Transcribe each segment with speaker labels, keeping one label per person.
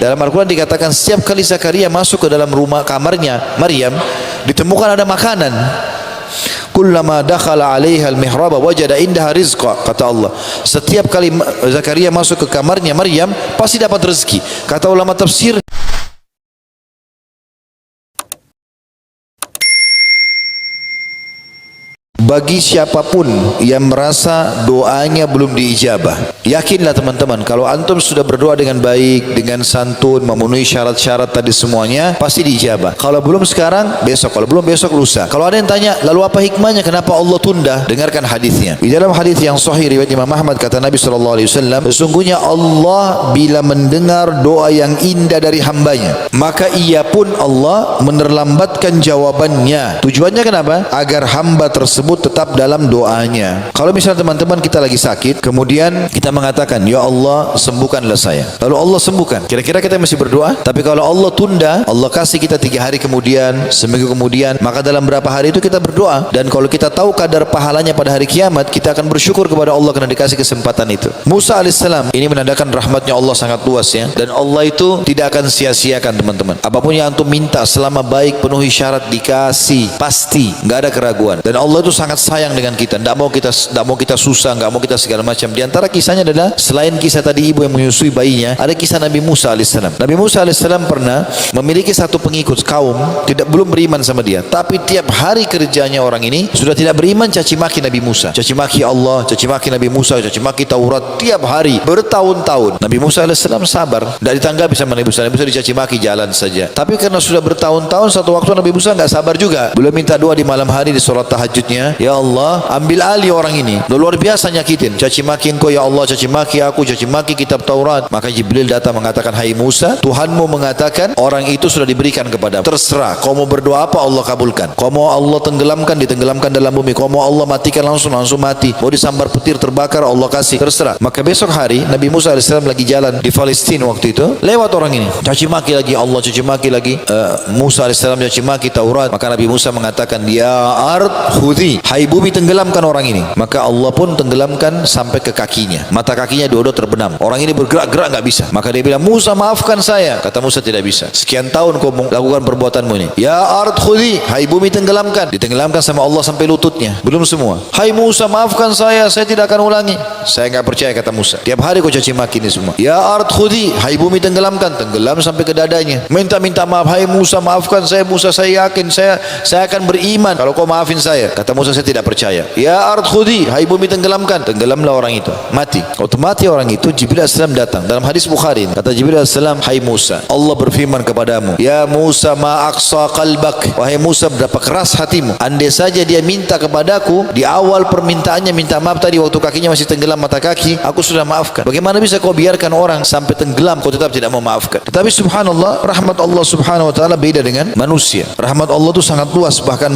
Speaker 1: Dalam Al-Quran dikatakan setiap kali Zakaria masuk ke dalam rumah kamarnya Maryam, ditemukan ada makanan. Kullama dakhala 'alaiha al-mihrab wajada indaha rizqa, kata Allah. Setiap kali Zakaria masuk ke kamarnya Maryam pasti dapat rezeki. Kata ulama tafsir, bagi siapapun yang merasa doanya belum diijabah, yakinlah teman-teman, kalau antum sudah berdoa dengan baik, dengan santun, memenuhi syarat-syarat tadi semuanya, pasti diijabah. Kalau belum sekarang, besok. Kalau belum besok, lusa. Kalau ada yang tanya, lalu apa hikmahnya? Kenapa Allah tunda? Dengarkan hadisnya. Di dalam hadis yang sahih riwayat Imam Ahmad, kata Nabi SAW, sesungguhnya Allah bila mendengar doa yang indah dari hambanya, maka ia pun Allah menerlambatkan jawabannya. Tujuannya kenapa? Agar hamba tersebut tetap dalam doanya. Kalau misalnya teman-teman kita lagi sakit, kemudian kita mengatakan, ya Allah sembuhkanlah saya, lalu Allah sembuhkan, kira-kira kita masih berdoa? Tapi kalau Allah tunda, Allah kasih kita 3 hari kemudian, seminggu kemudian, maka dalam berapa hari itu kita berdoa. Dan kalau kita tahu kadar pahalanya pada hari kiamat, kita akan bersyukur kepada Allah karena dikasih kesempatan itu. Musa alaihissalam, ini menandakan rahmatnya Allah sangat luas ya. Dan Allah itu tidak akan sia-siakan teman-teman. Apapun yang antum minta selama baik, penuhi syarat, dikasih, pasti, nggak ada keraguan. Dan Allah itu sangat sayang dengan kita, tidak mau kita susah, nggak mau kita segala macam. Di antara kisahnya adalah, selain kisah tadi ibu yang menyusui bayinya, ada kisah Nabi Musa alaihissalam. Nabi Musa alaihissalam pernah memiliki satu pengikut kaum belum beriman sama dia, tapi tiap hari kerjanya orang ini sudah tidak beriman, caci maki Nabi Musa, caci maki Allah, caci maki Nabi Musa, caci maki Taurat, tiap hari bertahun-tahun. Nabi Musa alaihissalam sabar, tidak ditanggapi sama Nabi Musa. Nabi Musa dicaci maki, jalan saja. Tapi karena sudah bertahun-tahun, satu waktu Nabi Musa nggak sabar juga, belum minta doa di malam hari di sholat tahajudnya, ya Allah ambil alih orang ini, luar biasa nyakitin, caci maki engkau ya Allah, caci maki aku, caci maki kitab Taurat. Maka Jibril datang mengatakan, hai Musa, Tuhanmu mengatakan orang itu sudah diberikan kepada, terserah kau mau berdoa apa, Allah kabulkan. Kau mau Allah tenggelamkan, ditenggelamkan dalam bumi. Kau mau Allah matikan, langsung mati. Mau disambar petir terbakar, Allah kasih, terserah. Maka besok hari Nabi Musa AS lagi jalan di Palestina waktu itu, lewat orang ini, caci maki lagi Allah, caci maki lagi Musa AS caci maki Taurat. Maka Nabi Musa mengatakan, ya ard khudhi, hai bumi tenggelamkan orang ini. Maka Allah pun tenggelamkan sampai ke kakinya, mata kakinya dua-dua terbenam. Orang ini bergerak-gerak nggak bisa. Maka dia bilang, Musa maafkan saya. Kata Musa, tidak bisa. Sekian tahun kau melakukan perbuatanmu ini. Ya ard khudhi, hai bumi tenggelamkan. Ditenggelamkan sama Allah sampai lututnya. Belum semua. Hai Musa maafkan saya tidak akan ulangi. Saya nggak percaya, kata Musa. Tiap hari kau caci maki ini semua. Ya ard khudhi, hai bumi tenggelamkan. Tenggelam sampai ke dadanya. Minta maaf, hai Musa maafkan saya. Musa, saya yakin saya akan beriman kalau kau maafin saya. Kata Musa, saya tidak percaya. Ya ard khudhi, hai bumi tenggelamkan. Tenggelamlah orang itu, mati. Otomatis orang itu Jibril AS datang. Dalam hadis Bukhari, kata Jibril AS, hai Musa, Allah berfirman kepadamu, ya Musa ma aqsa qalbak, wahai Musa berapa keras hatimu. Andai saja dia minta kepadaku di awal permintaannya, minta maaf tadi waktu kakinya masih tenggelam mata kaki, aku sudah maafkan. Bagaimana bisa kau biarkan orang sampai tenggelam kau tetap tidak mau maafkan? Tetapi subhanallah, rahmat Allah subhanahu wa ta'ala beda dengan manusia. Rahmat Allah itu sangat luas. Bahkan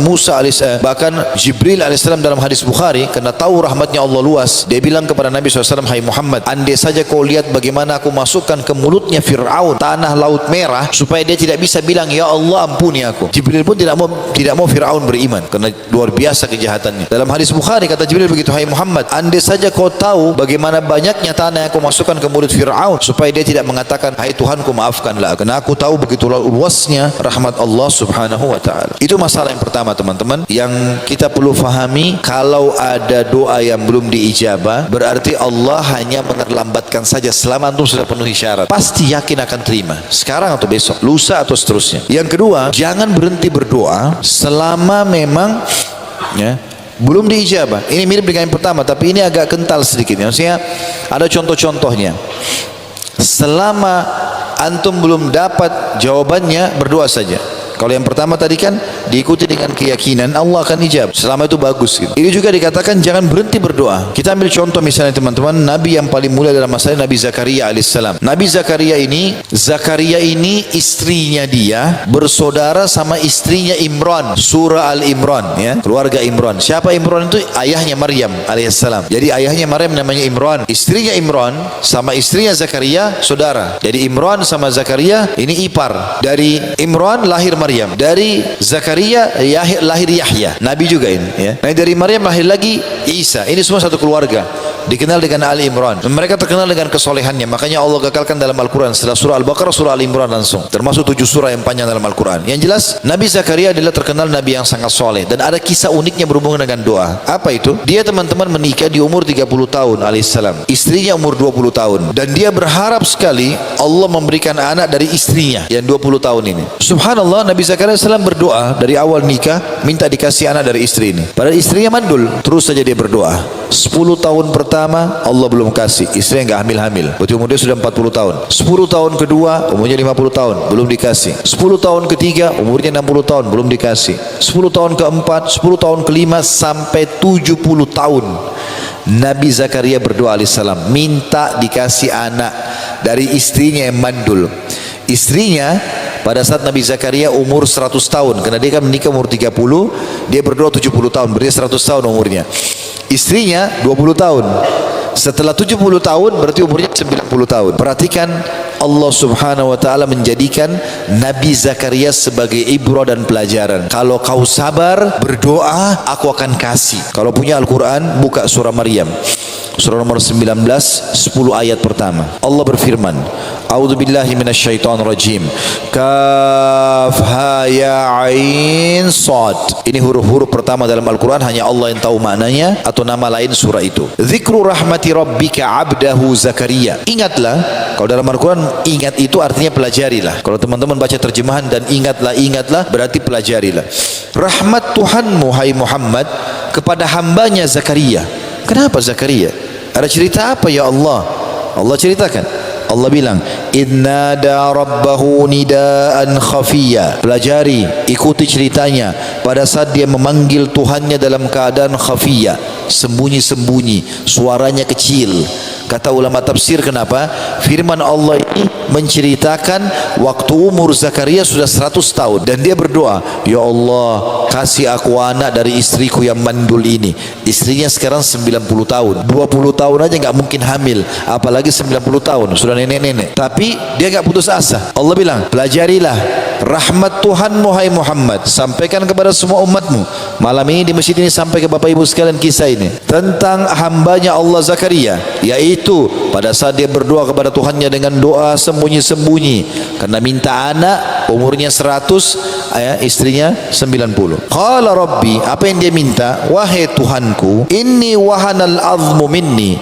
Speaker 1: bahkan Jibril alaihissalam dalam hadis Bukhari, karena tahu rahmatnya Allah luas, dia bilang kepada Nabi SAW, hai Muhammad, andai saja kau lihat bagaimana aku masukkan ke mulutnya Fir'aun tanah laut merah, supaya dia tidak bisa bilang ya Allah ampuni aku. Jibril pun tidak mau Fir'aun beriman karena luar biasa kejahatannya. Dalam hadis Bukhari kata Jibril begitu, hai Muhammad, andai saja kau tahu bagaimana banyaknya tanah yang aku masukkan ke mulut Fir'aun, supaya dia tidak mengatakan hai Tuhanku maafkanlah, karena aku tahu begitu luasnya rahmat Allah subhanahu wa ta'ala. Itu masalah yang pertama teman-teman, yang kita perlu fahami. Kalau ada doa yang belum diijabah, berarti Allah hanya menerlambatkan saja. Selama antum sudah penuhi syarat, pasti yakin akan terima, sekarang atau besok, lusa atau seterusnya. Yang kedua, jangan berhenti berdoa selama memang belum diijabah. Ini mirip dengan yang pertama, tapi ini agak kental sedikit. Maksudnya ada contoh-contohnya. Selama antum belum dapat jawabannya, berdoa saja. Kalau yang pertama tadi kan diikuti dengan keyakinan Allah akan ijab, selama itu bagus gitu. Ini juga dikatakan jangan berhenti berdoa. Kita ambil contoh misalnya teman-teman, Nabi yang paling mulia dalam masalah Nabi Zakaria alaihissalam. Nabi Zakaria ini istrinya dia bersaudara sama istrinya Imran, surah Al-Imran ya, keluarga Imran. Siapa Imran itu? Ayahnya Maryam alaihissalam. Jadi ayahnya Maryam namanya Imran, istrinya Imran sama istrinya Zakaria saudara. Jadi Imran sama Zakaria ini ipar. Dari Imran lahir Maryam, dari Zakaria lahir Yahya, Nabi juga ini ya. Nah dari Maryam lahir lagi Isa. Ini semua satu keluarga. dikenal dengan Ali Imran. Mereka terkenal dengan kesolehannya. Makanya Allah gagalkan dalam Al-Quran. Setelah surah Al-Baqarah, surah Ali Imran langsung. Termasuk 7 surah yang panjang dalam Al-Quran. Yang jelas, Nabi Zakaria adalah terkenal Nabi yang sangat soleh. Dan ada kisah uniknya berhubungan dengan doa. Apa itu? Dia teman-teman menikah di umur 30 tahun alaihissalam. Istrinya umur 20 tahun. Dan dia berharap sekali Allah memberikan anak dari istrinya yang 20 tahun ini. Subhanallah, Nabi Zakaria alaihissalam berdoa dari awal nikah, minta dikasih anak dari istri ini. Padahal istrinya mandul. Terus saja dia berdoa. 10 tahun pertama Allah belum kasih, istrinya enggak hamil-hamil. Berarti umur dia sudah 40 tahun. 10 tahun kedua umurnya 50 tahun, belum dikasih. 10 tahun ketiga umurnya 60 tahun, belum dikasih. 10 tahun keempat, 10 tahun kelima sampai 70 tahun. Nabi Zakaria berdoa alaihissalam minta dikasih anak dari istrinya yang mandul. Istrinya pada saat Nabi Zakaria umur 100 tahun, karena dia kan menikah umur 30, dia berdoa 70 tahun, berarti 100 tahun umurnya. Istrinya 20 tahun. Setelah 70 tahun berarti umurnya 90 tahun. Perhatikan, Allah subhanahu wa ta'ala menjadikan Nabi Zakaria sebagai ibrah dan pelajaran. Kalau kau sabar berdoa, aku akan kasih. Kalau punya Al-Quran, buka surah Maryam, surah nomor 19, 10 ayat pertama. Allah berfirman, A'udzubillahi minasyaitonirrajim. Kaf ha ya ain sad. Ini huruf-huruf pertama dalam Al-Quran, hanya Allah yang tahu maknanya atau nama lain surah itu. Zikru rahmati rabbika abdahu Zakaria. Ingatlah, kalau dalam Al-Quran ingat itu artinya pelajarilah. Kalau teman-teman baca terjemahan dan ingatlah berarti pelajarilah. Rahmat Tuhanmu hai Muhammad kepada hambanya Zakaria. Kenapa Zakaria? Ada cerita apa ya Allah? Allah ceritakan. Allah bilang, Inna da rabbahu nidaan khafiyya. Pelajari, ikuti ceritanya pada saat dia memanggil Tuhannya dalam keadaan khafiyya, sembunyi-sembunyi, suaranya kecil. Kata ulama tafsir, kenapa? Firman Allah ini menceritakan waktu umur Zakaria sudah 100 tahun dan dia berdoa, Ya Allah, kasih aku anak dari istriku yang mandul ini. Istrinya sekarang 90 tahun, 20 tahun aja nggak mungkin hamil, apalagi 90 tahun, sudah nenek-nenek. Tapi dia nggak putus asa. Allah bilang, pelajarilah rahmat Tuhanmu hai Muhammad, sampaikan kepada semua umatmu. Malam ini di masjid ini sampai ke Bapak Ibu sekalian kisah ini tentang hambanya Allah Zakaria, yaitu pada saat dia berdoa kepada Tuhannya dengan doa sembunyi-sembunyi karena minta anak, umurnya 100, istrinya 90. Qala Rabbi, apa yang dia minta? Wahai Tuhanku, inni wahanal azmu minni,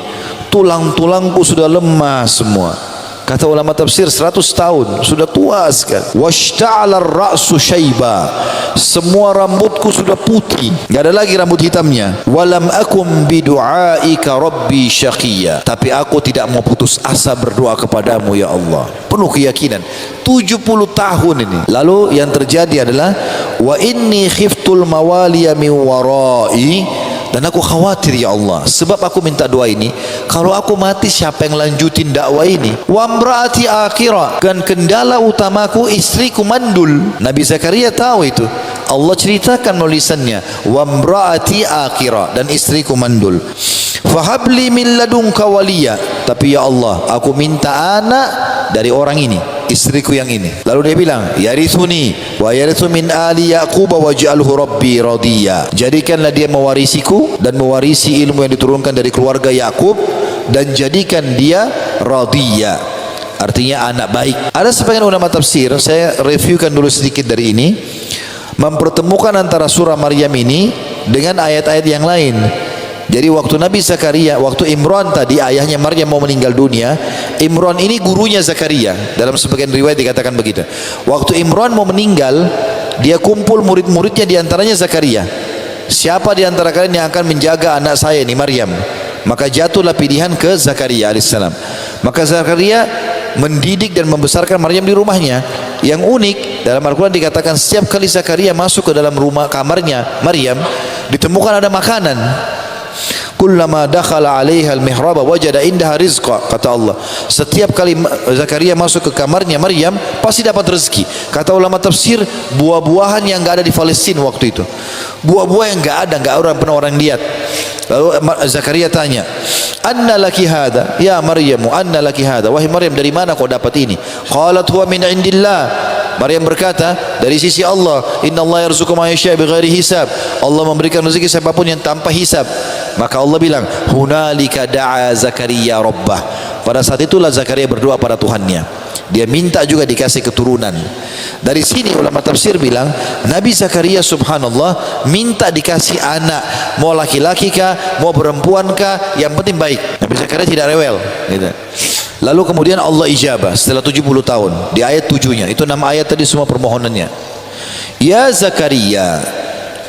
Speaker 1: tulang-tulangku sudah lemah semua. Kata ulama tafsir 100 tahun, sudah tua sekali. Washta'ala ar-ra'su syaiba, semua rambutku sudah putih, enggak ada lagi rambut hitamnya. Walam akum bidu'aika rabbi syaqiyya, tapi aku tidak mau putus asa berdoa kepadamu ya Allah. Penuh keyakinan. 70 tahun ini. Lalu yang terjadi adalah wa inni khiftul mawaliya min warai, dan aku khawatir ya Allah, sebab aku minta doa ini, kalau aku mati siapa yang lanjutin dakwah ini? Wa imraati akhirah, dan kendala utamaku istriku mandul. Nabi Zakaria tahu itu. Allah ceritakan nulisannya, wa imraati akhirah, dan istriku mandul. Fahabli min ladunka waliya, tapi ya Allah, aku minta anak dari orang ini, istriku yang ini. Lalu dia bilang, yarithuni wa yarithu min ali Yaqub waj'alhu rabbi radiya. Jadikanlah dia mewarisiku dan mewarisi ilmu yang diturunkan dari keluarga Yakub, dan jadikan dia radiya, artinya anak baik. Ada sebagian ulama tafsir, saya reviewkan dulu sedikit dari ini, mempertemukan antara surah Maryam ini dengan ayat-ayat yang lain. Jadi waktu Nabi Zakaria, waktu Imran tadi ayahnya Maryam mau meninggal dunia, Imran ini gurunya Zakaria. Dalam sebagian riwayat dikatakan begitu. Waktu Imran mau meninggal, dia kumpul murid-muridnya, diantaranya Zakaria. Siapa di antara kalian yang akan menjaga anak saya ini Maryam? Maka jatuhlah pilihan ke Zakaria alaihissalam. Maka Zakaria mendidik dan membesarkan Maryam di rumahnya. Yang unik dalam Al-Quran dikatakan setiap kali Zakaria masuk ke dalam rumah kamarnya Maryam, ditemukan ada makanan. Kullama dakhala 'alaiha al-mihrab wajada indaha rizqa, kata Allah. Setiap kali Zakaria masuk ke kamarnya Maryam pasti dapat rezeki. Kata ulama tafsir, buah-buahan yang enggak ada di Palestina waktu itu. Buah-buah yang enggak ada, enggak pernah orang lihat. Lalu Zakaria tanya, "Anna laki hada?" Ya Maryamu, anna laki hada? Wahai Maryam, dari mana kau dapat ini? Qalat huwa min indillah. Maryam berkata, dari sisi Allah. Inna Allah yarzuqu man yasha' bighairi hisab. Allah memberikan rezeki siapapun yang tanpa hisab. Maka Allah bilang, hunalika da'a Zakaria rabbah. Pada saat itulah Zakaria berdoa pada Tuhannya. Dia minta juga dikasih keturunan. Dari sini ulama tafsir bilang, Nabi Zakaria subhanallah minta dikasih anak, mau laki-laki kah, mau perempuan kah, yang penting baik. Nabi Zakaria tidak rewel gitu. Lalu kemudian Allah ijabah setelah 70 tahun. Di ayat 7-nya, itu 6 ayat tadi semua permohonannya. Ya Zakaria,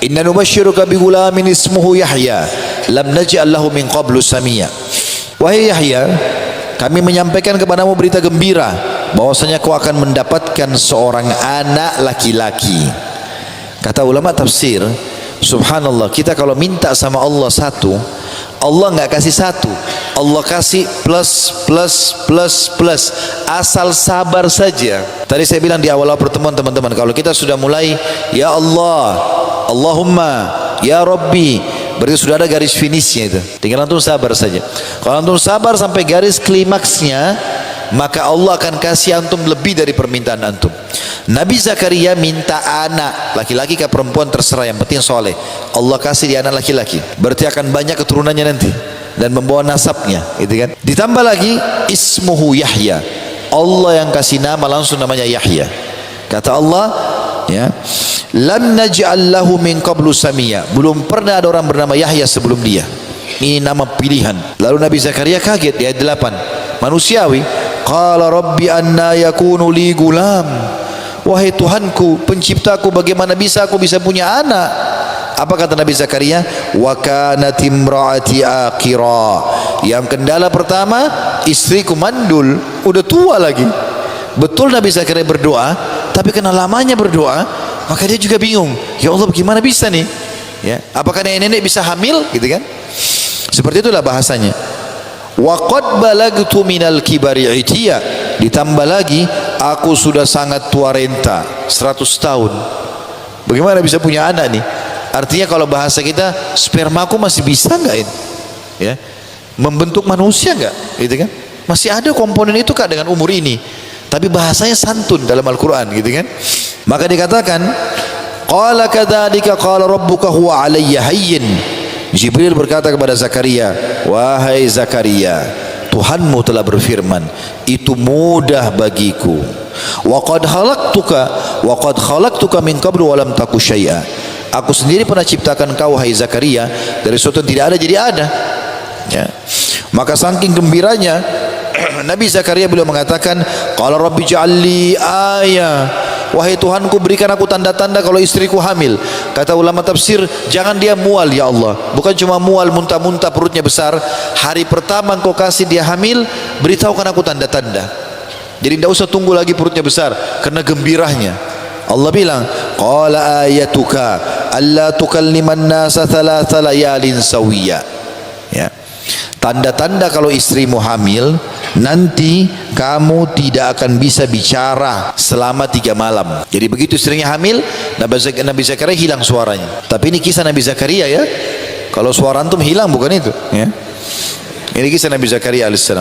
Speaker 1: inna nubashiruka bi gulamin ismuhu Yahya lam naj'al lahu min qablu samia. Wahai Yahya, kami menyampaikan kepadamu berita gembira bahwasanya kau akan mendapatkan seorang anak laki-laki. Kata ulama tafsir, subhanallah, kita kalau minta sama Allah satu, Allah nggak kasih satu, Allah kasih plus plus plus plus, asal sabar saja. Tadi saya bilang di awal pertemuan teman-teman, kalau kita sudah mulai ya Allah, Allahumma, ya Rabbi, berarti sudah ada garis finishnya itu. Tinggal antum sabar saja. Kalau antum sabar sampai garis klimaksnya, maka Allah akan kasih antum lebih dari permintaan antum. Nabi Zakaria minta anak laki-laki ke perempuan terserah, yang penting soleh. Allah kasih dia anak laki-laki, berarti akan banyak keturunannya nanti dan membawa nasabnya, gitu kan. Ditambah lagi ismuhu Yahya, Allah yang kasih nama langsung namanya Yahya. Kata Allah, ya, lam naj'al lahu min qablu samia, belum pernah ada orang bernama Yahya sebelum dia. Ini nama pilihan. Lalu Nabi Zakaria kaget di ayat 8, manusiawi. Qala rabbi anna yakunu li gulam, wahai Tuhanku penciptaku, bagaimana bisa aku bisa punya anak? Apa kata Nabi Zakaria? Wa kanat imraati aqira, yang kendala pertama istriku mandul, udah tua lagi. Betul Nabi Zakaria berdoa, tapi karena lamanya berdoa, maka dia juga bingung. Ya Allah, bagaimana bisa nih? Ya, apakah nenek-nenek bisa hamil? Gitu kan? Seperti itulah bahasanya. Wa qad balagtu minal kibari itiya, ditambah lagi aku sudah sangat tua renta, 100 tahun. Bagaimana bisa punya anak nih? Artinya kalau bahasa kita, spermaku masih bisa enggak ini? Ya. Membentuk manusia enggak? Gitu kan? Masih ada komponen itu Kak dengan umur ini. Tapi bahasanya santun dalam Al-Qur'an, gitu kan? Maka dikatakan, qala kadzalika qala rabbuka huwa 'alayya hayyin. Jibril berkata kepada Zakaria, wahai Zakaria, Tuhanmu telah berfirman, itu mudah bagiku. Wa qad khalaqtuka min qablu wa lam taku syai'a. Aku sendiri pernah ciptakan kau hai Zakaria dari sesuatu yang tidak ada jadi ada. Ya. Maka saking gembiranya Nabi Zakaria beliau mengatakan, qala rabbi ja'alli ayah, wahai Tuhanku berikan aku tanda-tanda kalau istriku hamil. Kata ulama tafsir, jangan dia mual ya Allah, bukan cuma mual muntah-muntah perutnya besar. Hari pertama engkau kasih dia hamil, beritahukan aku tanda-tanda. Jadi tidak usah tunggu lagi perutnya besar, karena gembiranya. Allah bilang, qala ayatuka alla tukalliman nasa thalatha layalin sawiya. Ya. Tanda-tanda kalau istrimu hamil, nanti kamu tidak akan bisa bicara selama 3 malam. Jadi begitu istrinya hamil, Nabi Zakaria hilang suaranya. Tapi ini kisah Nabi Zakaria ya. Kalau suara antum hilang bukan itu ya. Ini kisah Nabi Zakaria alaihissalam.